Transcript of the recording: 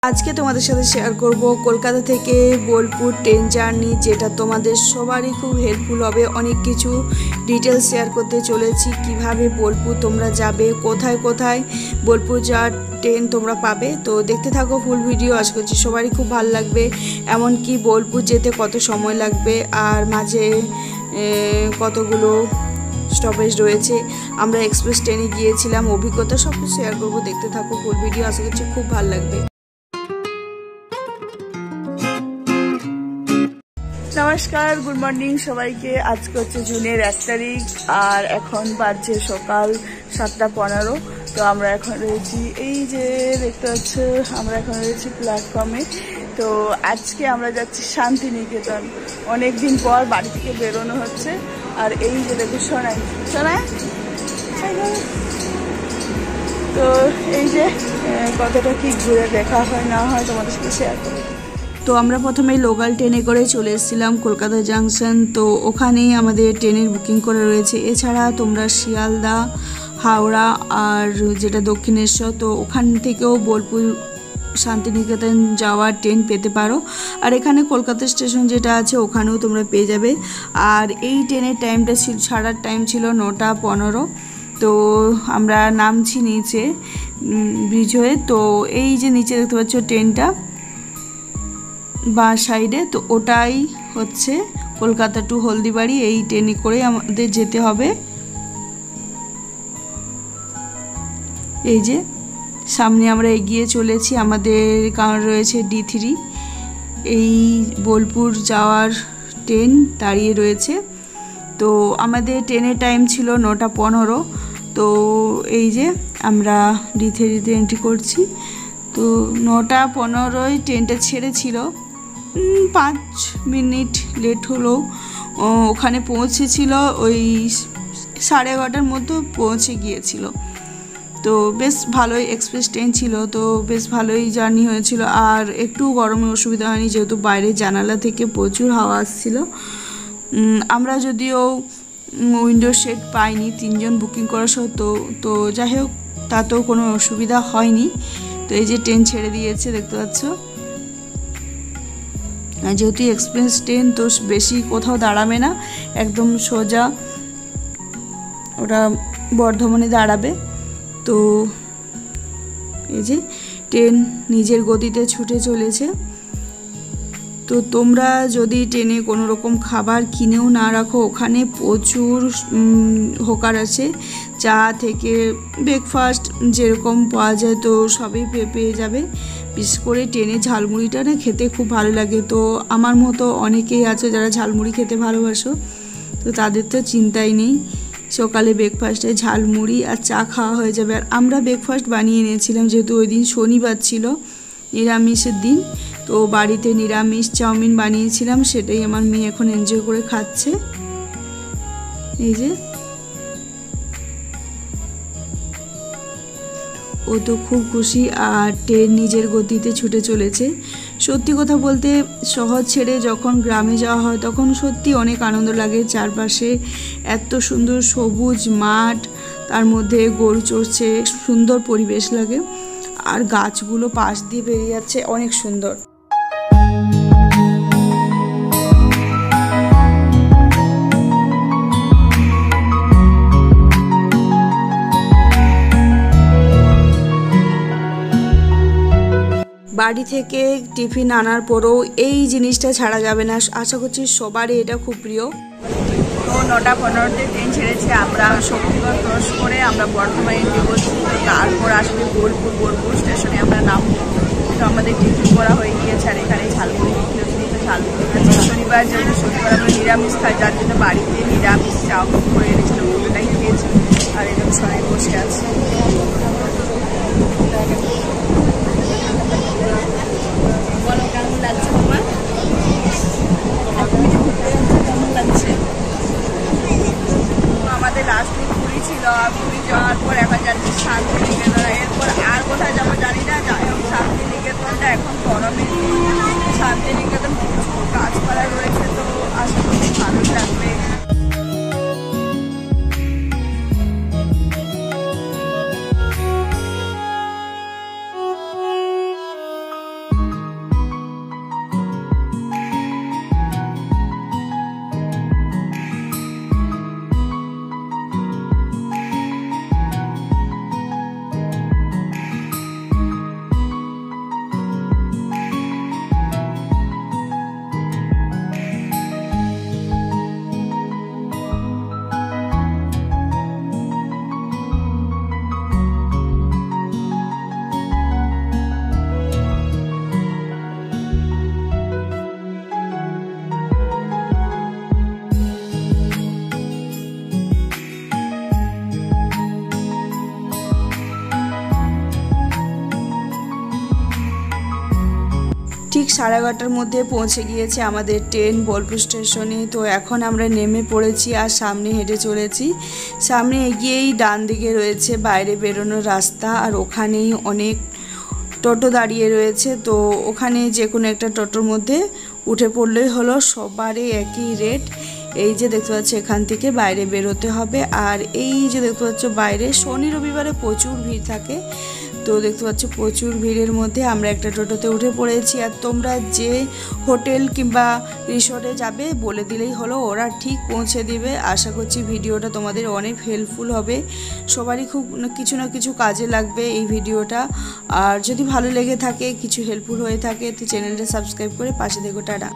আজকে তোমাদের সাথে শেয়ার করব কলকাতা থেকে বোলপুর ট্রেন জার্নি, যেটা তোমাদের সবারই খুব হেল্পফুল হবে। অনেক কিছু ডিটেলস শেয়ার করতে চলেছি, কিভাবে বোলপুর তোমরা যাবে, কোথায় কোথায় বোলপুর যাওয়ার ট্রেন তোমরা পাবে। তো দেখতে থাকো ফুল ভিডিও, আশা করছি সবারই খুব ভালো লাগবে। এমনকি বোলপুর যেতে কত সময় লাগবে আর মাঝে কতগুলো স্টপেজ রয়েছে, আমরা এক্সপ্রেস ট্রেনে গিয়েছিলাম, অভিজ্ঞতা সব কিছু শেয়ার করবো। দেখতে থাকো ফুল ভিডিও, আশা করছি খুব ভালো লাগবে। নমস্কার, গুড মর্নিং সবাইকে। আজকে হচ্ছে জুনের 1 তারিখ আর এখন বাজছে সকাল 7:15। তো আমরা এখন রয়েছি, এই যে দেখতে পাচ্ছ, আমরা এখন রয়েছি প্ল্যাটফর্মে। তো আজকে আমরা যাচ্ছি শান্তিনিকেতন। অনেকদিন পর বাড়ি থেকে বেরোনো হচ্ছে। আর এই যে দেখো সোনাই, তো এই যে কতটা কি ঘুরে দেখা হয় না হয় তোমাদের সাথে শেয়ার করি। তো আমরা প্রথমে লোকাল ট্রেনে করে চলে এসেছিলাম কলকাতা জাংশন। তো ওখানেই আমাদের ট্রেনের বুকিং করে রয়েছে। এছাড়া তোমরা শিয়ালদা, হাওড়া আর যেটা দক্ষিণেশ্বর, তো ওখান থেকেও বোলপুর শান্তিনিকেতন যাওয়ার ট্রেন পেতে পারো। আর এখানে কলকাতা স্টেশন যেটা আছে ওখানেও তোমরা পেয়ে যাবে। আর এই ট্রেনের টাইমটা ছাড়ার টাইম ছিল 9:15। তো আমরা নামছি নিচে ব্রিজ হয়ে। তো এই যে নিচে দেখতে পাচ্ছ ট্রেনটা বা সাইডে, তো ওটাই হচ্ছে কলকাতা টু হলদিবাড়ি। এই ট্রেনে করে আমাদের যেতে হবে। এই যে সামনে আমরা এগিয়ে চলেছি, আমাদের কারণ রয়েছে D3। এই বোলপুর যাওয়ার ট্রেন দাঁড়িয়ে রয়েছে। তো আমাদের ট্রেনের টাইম ছিল 9:15। তো এই যে আমরা D3-তে এন্ট্রি করছি। তো 9:15 ট্রেনটা ছেড়েছিল, 5 মিনিট লেট হলো। ওখানে পৌঁছেছিল ওই 11:30 মধ্যে পৌঁছে গিয়েছিল। তো বেশ ভালোই এক্সপ্রেস ট্রেন ছিল, তো বেশ ভালোই জার্নি হয়েছিল। আর একটু গরমে অসুবিধা হয়নি, যেহেতু বাইরে জানালা থেকে প্রচুর হাওয়া আসছিল। আমরা যদিও উইন্ডো সিট পাইনি 3জন বুকিং করা সত্ত্বেও, তো যাই হোক তাতেও কোনো অসুবিধা হয়নি। তো এই যে ট্রেন ছেড়ে দিয়েছে দেখতে পাচ্ছ। যেহেতু এক্সপ্রেস ট্রেন, তো বেশি কোথাও দাঁড়াবে না, একদম সোজা ওরা বর্ধমানে দাঁড়াবে। তো এই যে ট্রেন নিজের গতিতে ছুটে চলেছে। তো তোমরা যদি ট্রেনে কোনো রকম খাবার কিনেও না রাখো, ওখানে প্রচুর হোকার আছে, চা থেকে ব্রেকফাস্ট যেরকম পাওয়া যায় তো সবই পেয়ে যাবে। বিশেষ করে ট্রেনে ঝালমুড়িটা না খেতে খুব ভালো লাগে। তো আমার মতো অনেকেই আছে যারা ঝালমুড়ি খেতে ভালোবাসো, তো তাদের তো চিন্তাই নেই, সকালে ব্রেকফাস্টে ঝালমুড়ি আর চা খাওয়া হয়ে যাবে। আর আমরা ব্রেকফাস্ট বানিয়ে নিয়েছিলাম, যেহেতু ওই দিন শনিবার ছিল, নিরামিষের দিন। তো বাড়িতে নিরামিষ চাউমিন বানিয়েছিলাম, সেটাই আমার মেয়ে এখন এনজয় করে খাচ্ছে। এই যে ও তো খুব খুশি। আর ট্রেন নিজের গতিতে ছুটে চলেছে। সত্যি কথা বলতে শহর ছেড়ে যখন গ্রামে যাওয়া হয় তখন সত্যি অনেক আনন্দ লাগে। চারপাশে এত সুন্দর সবুজ মাঠ, তার মধ্যে গরু চড়ছে, সুন্দর পরিবেশ লাগে। আর গাছগুলো পাশ দিয়ে বেরিয়ে যাচ্ছে, অনেক সুন্দর। বাড়ি থেকে টিফিন আনার পরেও এই জিনিসটা ছাড়া যাবে না। আশা করছি সবারই এটা খুব প্রিয়। তো 9:15-তে ট্রেন ছেড়েছে, আমরা শক্তিগড় ক্রস করে আমরা বর্ধমানে এন্ট্রি করছি। তারপর আসবে বোলপুর স্টেশনে আমরা নামবো। তো আমাদের টিফিন করা হয়ে গিয়েছে। আর এখানে ঝালমুড়ি বিক্রি হচ্ছে, ঝালমুড়ি খাচ্ছি। শনিবার যেহেতু শনিবার আমরা নিরামিষ খাই, যার জন্য বাড়িতে নিরামিষ চাউমিন করে এনেছিলাম, ওটাই খেয়েছি। আর এরকম সবাই বসে আছে। বলো কেমন লাগছে তোমার? কেমন লাগছে? আমাদের লাস্ট উইক পুরী ছিল, আর পুরী যাওয়ার পর এখন যাচ্ছি শান্তিনিকেতন। এরপর আর কোথায় যাবো জানি না। যাই হোক শান্তিনিকেতনটা এখন গরমের দিন, শান্তিনিকেতন প্রচুর গাছপালা রয়েছে, তো আশা করি ভালো লাগবে। ঠিক 11:30টার মধ্যে পৌঁছে গিয়েছে আমাদের ট্রেন বোলপুর স্টেশনে। তো এখন আমরা নেমে পড়েছি আর সামনে হেঁটে চলেছি। সামনে এগিয়েই ডান দিকে রয়েছে বাইরে বেরোনোর রাস্তা, আর ওখানেই অনেক টোটো দাঁড়িয়ে রয়েছে। তো ওখানে যে কোনো একটা টোটোর মধ্যে উঠে পড়লেই হলো, সবারই একই রেট। এই যে দেখতে পাচ্ছ এখান থেকে বাইরে বেরোতে হবে। আর এই যে দেখতে পাচ্ছ বাইরে শনি রবিবারে প্রচুর ভিড় থাকে। তো দেখতে পাচ্ছ প্রচুর ভিড়ের মধ্যে আমরা একটা টোটোতে উঠে পড়েছি। আর তোমরা যে হোটেল কিংবা রিসর্টে যাবে বলে দিলেই হলো, ওরা ঠিক পৌঁছে দিবে। আশা করছি ভিডিওটা তোমাদের অনেক হেল্পফুল হবে, সবারই খুব কিছু না কিছু কাজে লাগবে এই ভিডিওটা। আর যদি ভালো লেগে থাকে, কিছু হেল্পফুল হয়ে থাকে, তো চ্যানেলটা সাবস্ক্রাইব করে পাশে থেকো। টাটা।